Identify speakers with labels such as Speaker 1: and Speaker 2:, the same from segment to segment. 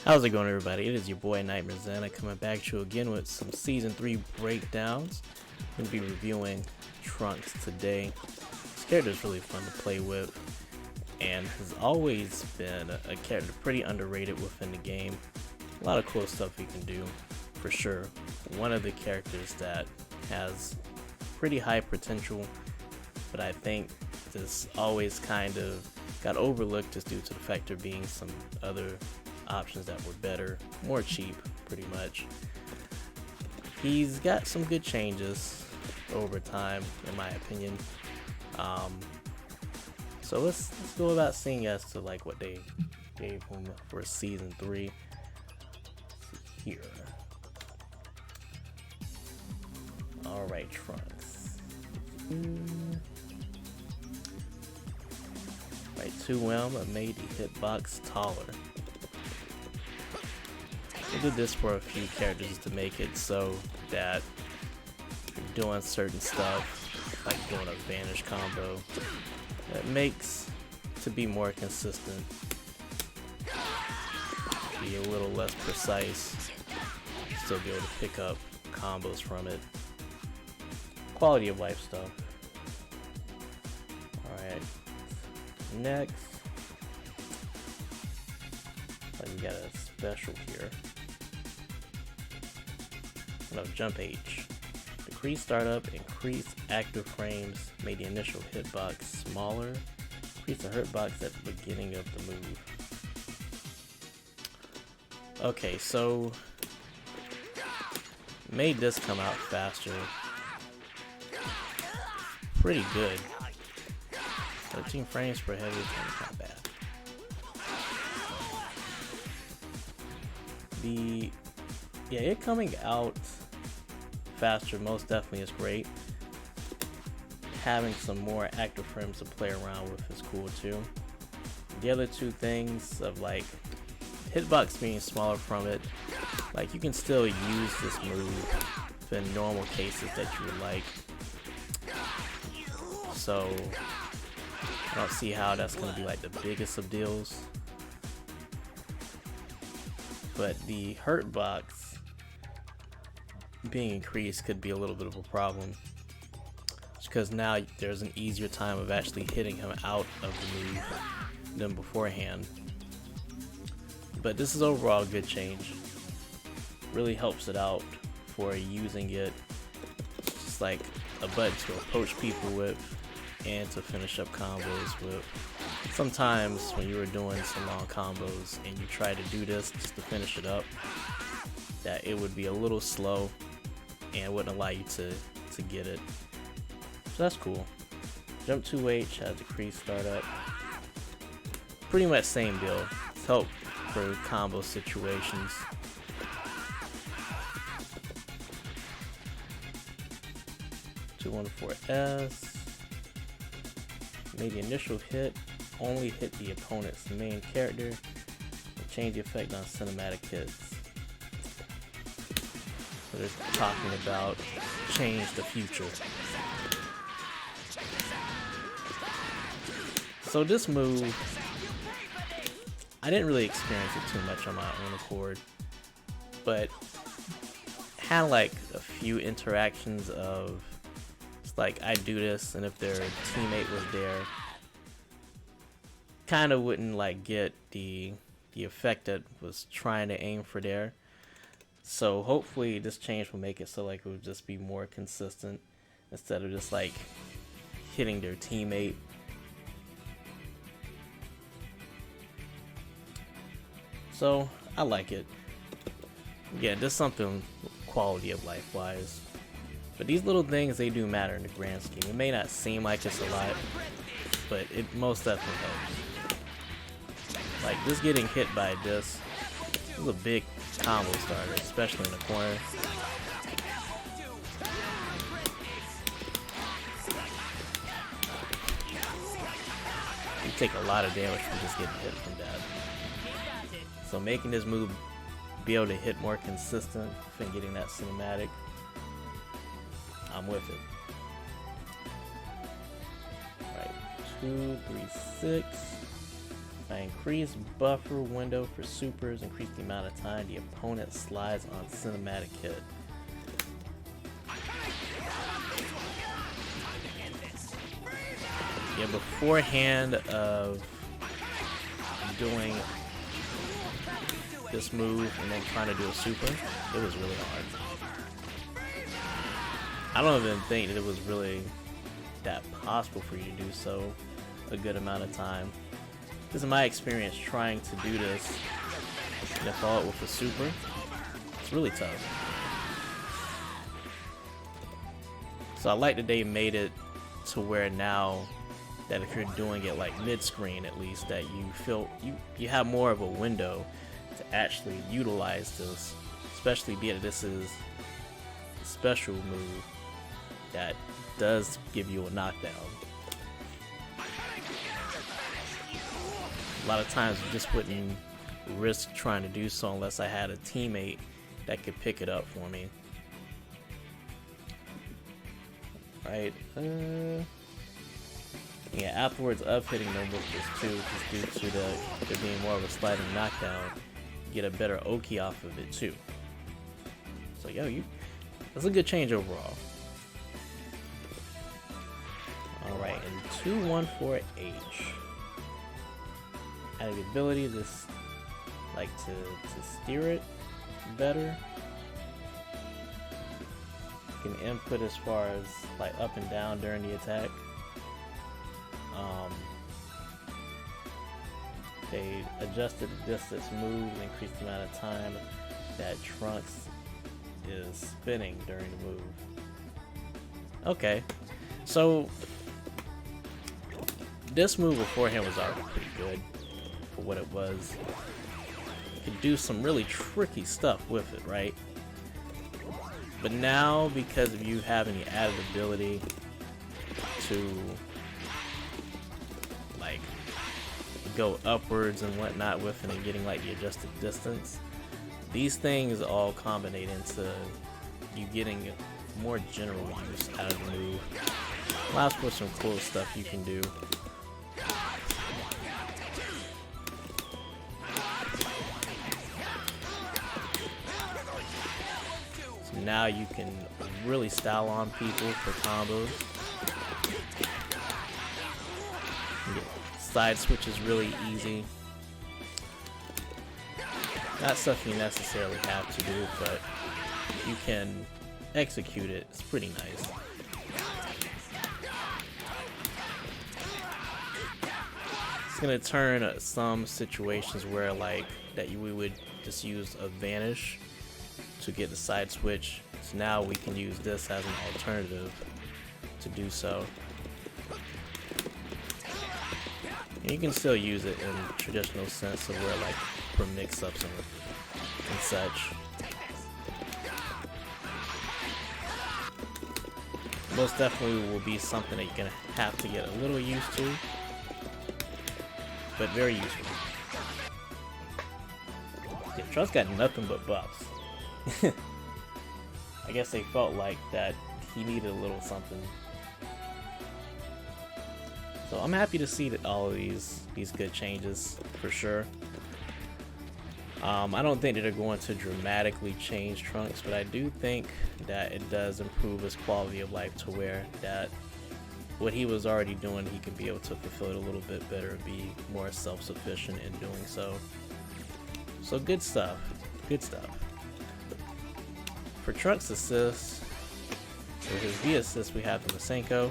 Speaker 1: How's it going, everybody? It is your boy Nightmare Zen coming back to you again with some Season 3 breakdowns. I'm going to be reviewing Trunks today. This character is really fun to play with and has always been a character pretty underrated within the game. A lot of cool stuff he can do, for sure. One of the characters that has pretty high potential, but I think this always kind of got overlooked just due to the fact there being some other options that were better, more cheap, pretty much. He's got some good changes over time, in my opinion. So let's go about seeing as to like what they gave him for Season 3. Let's see here. Alright, Trunks. Right, 2M made the hitbox taller. I did this for a few characters to make it so that you're doing certain stuff, like doing a vanish combo, that makes to be more consistent, be a little less precise, still be able to pick up combos from it. Quality of life stuff. Alright, next, we got a special here. No, jump H. Decrease startup, increase active frames, made the initial hitbox smaller, increase the hitbox at the beginning of the move. Okay, so made this come out faster. Pretty good. 13 frames per heavy, not bad. Yeah, it coming out faster most definitely is great. Having some more active frames to play around with is cool too. The other two things of like hitbox being smaller from it, like you can still use this move in normal cases that you would like. So I don't see how that's gonna be like the biggest of deals. But the hurt box being increased could be a little bit of a problem, because now there's an easier time of actually hitting him out of the move than beforehand. But this is overall a good change. Really helps it out for using it just like a button to approach people with and to finish up combos with. Sometimes when you were doing some long combos and you try to do this just to finish it up, that it would be a little slow and wouldn't allow you to get it. So that's cool. Jump 2H has decreased startup. Pretty much same deal. It's help for combo situations. (214S) made the initial hit only hit the opponent's main character and change the effect on cinematic hits. So they're talking about change the future. So this move, I didn't really experience it too much on my own accord, but had like a few interactions of it's like I do this, and if their teammate was there, kind of wouldn't like get the effect that was trying to aim for there. So hopefully this change will make it so like it would just be more consistent instead of just like hitting their teammate. So I like it. Yeah, just something quality of life wise. But these little things, they do matter in the grand scheme. It may not seem like it's a lot, but it most definitely helps. Like just getting hit by this is a big combo starter, especially in the corner. You take a lot of damage from just getting hit from that. So making this move be able to hit more consistent and getting that cinematic, I'm with it. Alright, 2, 3, 6. By increased buffer window for supers, increase the amount of time the opponent slides on cinematic hit. Yeah, beforehand of doing this move and then trying to do a super, it was really hard. I don't even think that it was really that possible for you to do so a good amount of time. This is my experience trying to do this and to follow it with a super. It's really tough. So I like that they made it to where now that if you're doing it like mid-screen at least, that you feel you have more of a window to actually utilize this, especially being that this is a special move that does give you a knockdown. A lot of times I just wouldn't risk trying to do so unless I had a teammate that could pick it up for me. Right, yeah, afterwards of hitting them with this too, just due to there being more of a sliding knockdown, you get a better Oki off of it too. So yo, that's a good change overall. Alright, and 214H. Added the ability to steer it better. You can input as far as like up and down during the attack. They adjusted the distance move and increased the amount of time that Trunks is spinning during the move. Okay, so this move beforehand was already pretty good for what it was. You could do some really tricky stuff with it, right? But now, because of you having the added ability to like go upwards and whatnot with it and getting like the adjusted distance, these things all combine into you getting more general use out of the move. Allows for some cool stuff you can do. So now you can really style on people for combos. Side switch is really easy. Not stuff you necessarily have to do, but you can execute it. It's pretty nice. It's gonna turn some situations where like we would just use a vanish to get the side switch. So now we can use this as an alternative to do so. And you can still use it in traditional sense of where like for mix-ups and such. Most definitely will be something that you're gonna have to get a little used to, but very useful. Yeah, Trunks got nothing but buffs. I guess they felt like that he needed a little something. So I'm happy to see that all of these good changes for sure. I don't think that they're going to dramatically change Trunks, but I do think that it does improve his quality of life to where that what he was already doing, he can be able to fulfill it a little bit better and be more self-sufficient in doing so. So good stuff. Good stuff. For Trunks assist, for his V assist, we have the Masenko.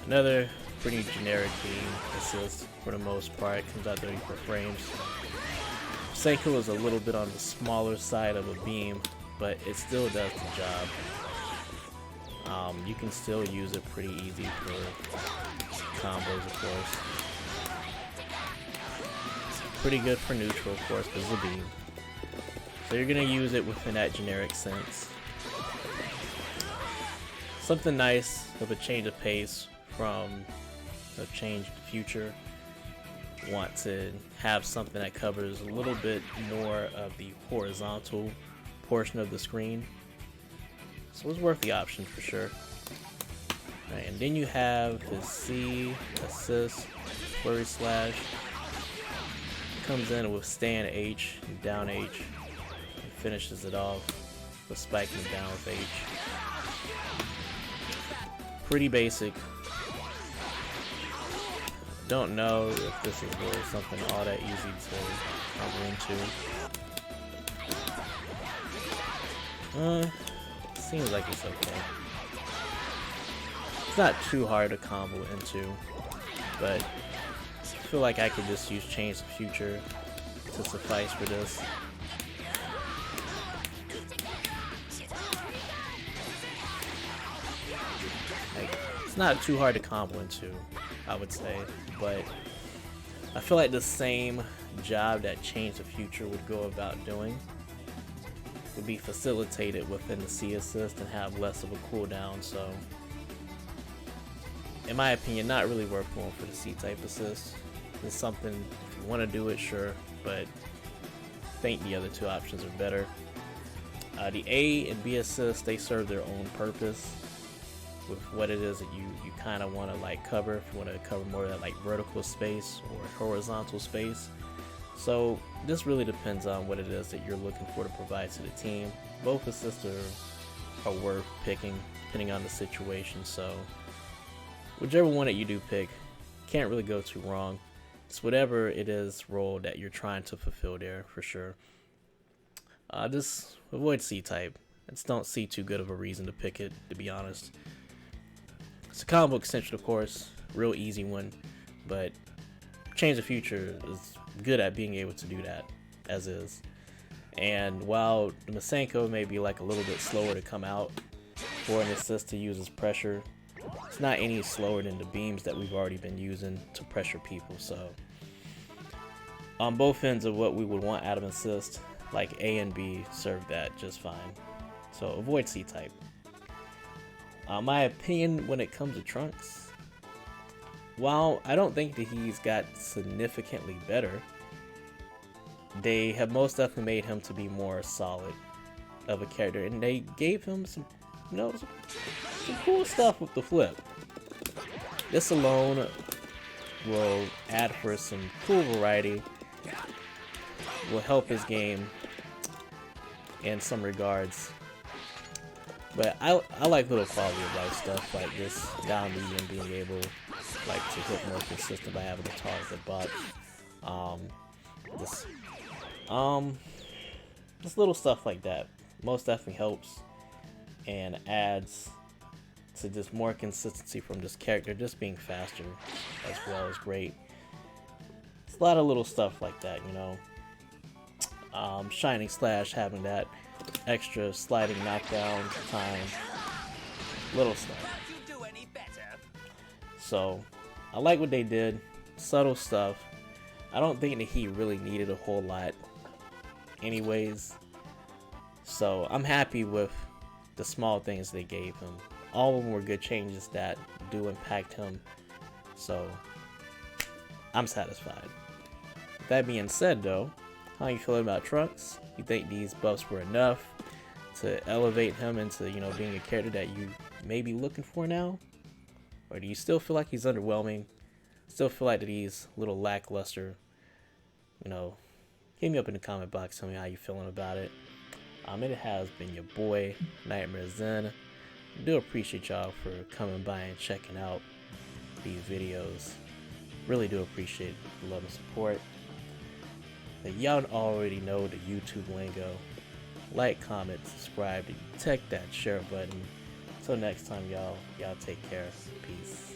Speaker 1: Another pretty generic beam assist for the most part. Comes out 34 frames. Masenko is a little bit on the smaller side of a beam, but it still does the job. You can still use it pretty easy for combos, of course. Pretty good for neutral, of course, because of the beam. So you're gonna use it within that generic sense. Something nice of a change of pace from a changed future. Want to have something that covers a little bit more of the horizontal portion of the screen. So it's worth the option for sure. Right, and then you have his C assist. Flurry Slash. Comes in with stand H and down H and finishes it off with spiking it down with H. Pretty basic. Don't know if this is really something all that easy to combo into. Seems like it's okay. It's not too hard to combo into, but I feel like I could just use Change the Future to suffice for this. Like, it's not too hard to combo into, I would say, but I feel like the same job that Change the Future would go about doing would be facilitated within the C assist and have less of a cooldown, so in my opinion, not really worth going for the C-type assist. It's something, if you want to do it, sure, but I think the other two options are better. The A and B assist, they serve their own purpose with what it is that you kind of want to like cover. If you want to cover more of that like vertical space or horizontal space. So this really depends on what it is that you're looking for to provide to the team. Both assists are worth picking depending on the situation, so whichever one that you do pick, can't really go too wrong. It's whatever it is role that you're trying to fulfill there, for sure. Just avoid C-type. I just don't see too good of a reason to pick it, to be honest. It's a combo extension, of course, real easy one, but Change the Future is good at being able to do that, as is. And while the Masenko may be like a little bit slower to come out for an assist to use as pressure, it's not any slower than the beams that we've already been using to pressure people. So on both ends of what we would want out of an assist, like A and B serve that just fine. So avoid C-type. My opinion when it comes to Trunks, while I don't think that he's got significantly better, they have most definitely made him to be more solid of a character, and they gave him some, you know, some cool stuff with the flip. This alone will add for some cool variety, will help his game in some regards. But I like little quality of life stuff like this down B and being able like to hit more consistent by having a target box. Just little stuff like that most definitely helps and adds to just more consistency from this character just being faster as well is great. It's a lot of little stuff like that, you know. Shining Slash having that extra sliding knockdown time, little stuff. So I like what they did, subtle stuff. I don't think that he really needed a whole lot anyways, so I'm happy with the small things they gave him. All of them were good changes that do impact him, so I'm satisfied. With that being said though, how you feeling about Trunks? You think these buffs were enough to elevate him into, you know, being a character that you may be looking for now? Or do you still feel like he's underwhelming? Still feel like that he's a little lackluster? You know, hit me up in the comment box, tell me how you feeling about it. It has been your boy, Nightmare Zen. I do appreciate y'all for coming by and checking out these videos. Really do appreciate the love and support. Y'all already know the YouTube lingo. Like, comment, subscribe, and check that share button. Until next time, y'all take care. Peace.